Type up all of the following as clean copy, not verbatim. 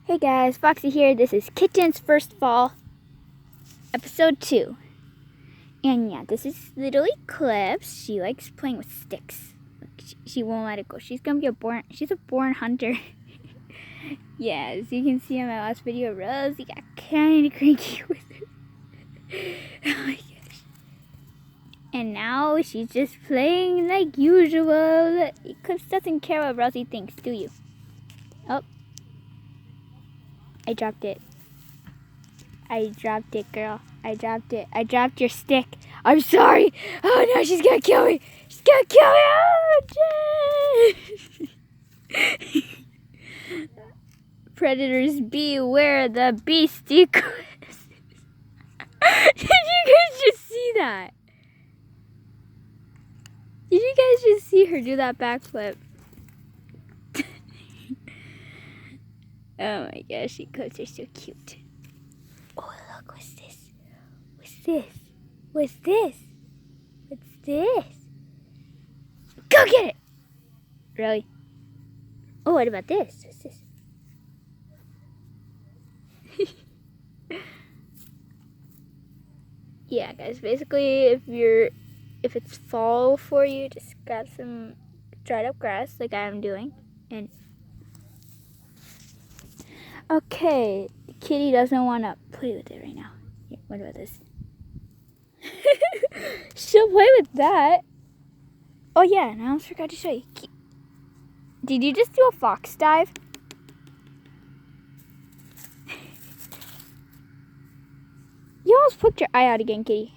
Hey guys, Foxy here. This is Kittens First Fall, episode 2. And yeah, this is little Eclipse. She likes playing with sticks. She won't let it go. She's a born hunter. Yeah, as you can see in my last video, Rosie got kind of cranky with her. Oh my gosh. And now she's just playing like usual. Eclipse doesn't care what Rosie thinks, do you? Oh. I dropped it. I dropped it, girl. I dropped it. I dropped your stick. I'm sorry. Oh no, she's gonna kill me. She's gonna kill me. Oh, predators beware the beast. Did you guys just see that? Did you guys just see her do that backflip? Oh my gosh, Eclipse are so cute. Oh look, what's this? What's this? What's this? What's this? Go get it! Really? Oh, what about this? What's this? Yeah, guys, basically if it's fall for you, just grab some dried up grass like I'm doing. And okay, the kitty doesn't want to play with it right now. Here, what about this? She'll play with that. Oh yeah, and I almost forgot to show you. Did you just do a fox dive? You almost poked your eye out again, kitty.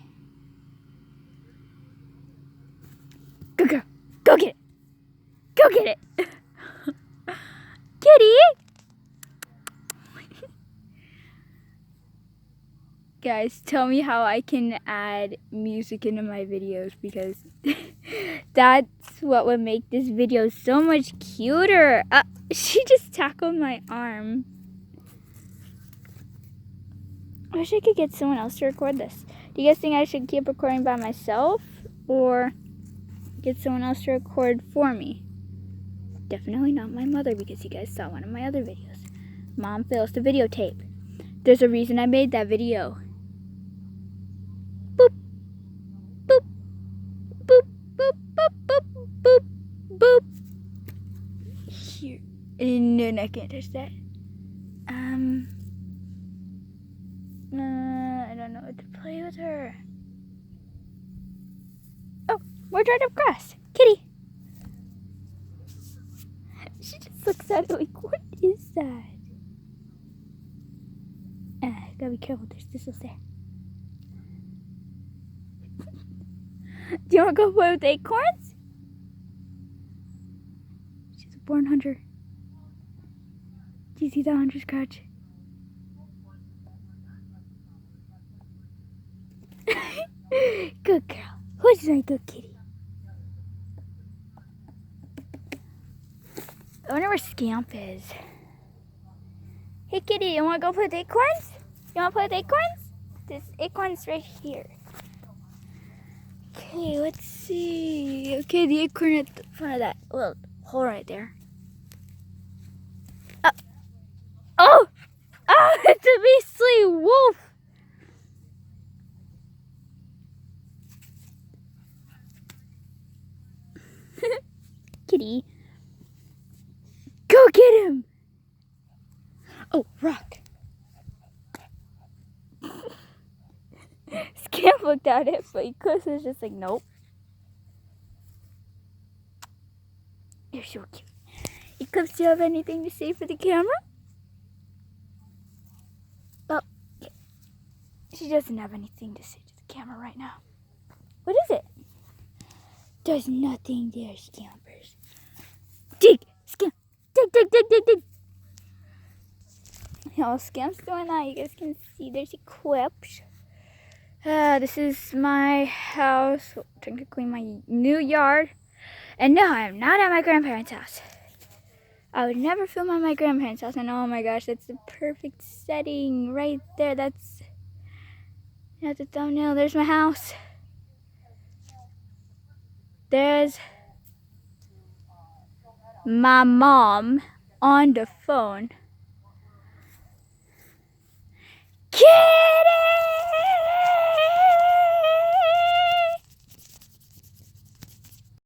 Go girl, go get it. Go get it. Kitty! Guys, tell me how I can add music into my videos, because that's what would make this video so much cuter. She just tackled my arm. I wish I could get someone else to record this. Do you guys think I should keep recording by myself or get someone else to record for me? Definitely not my mother, because you guys saw one of my other videos. Mom fails to videotape. There's a reason I made that video. Boop, boop, boop, boop, boop, boop, boop, boop. Here. No, I can't touch that. I don't know what to play with her. Oh, more dried up grass. Kitty. She just looks at it like, what is that? Gotta be careful, there's thistles there. Do you want to go play with acorns? She's a born hunter. Do you see the hunter's crouch? Good girl. Who's my good kitty? I wonder where Scamp is. Hey kitty, you want to go play with acorns? You want to play with acorns? This acorn's right here. Okay, let's see. Okay, the acorn at the front of that little hole right there. Oh! Oh, it's a beastly wolf! Kitty. Go get him! Oh, rock. Scamp looked at it, but Eclipse was just like, nope. You're so cute. Eclipse, do you have anything to say for the camera? Oh, she doesn't have anything to say to the camera right now. What is it? There's nothing there, Scampers. Dig! Scamp! Dig, dig, dig, dig, dig! While Scamp's doing that, you guys can see there's Eclipse. This is my house, technically my new yard. And no, I'm not at my grandparents' house. I would never film at my grandparents' house. And oh my gosh, that's the perfect setting right there. That's the thumbnail. There's my house. There's my mom on the phone.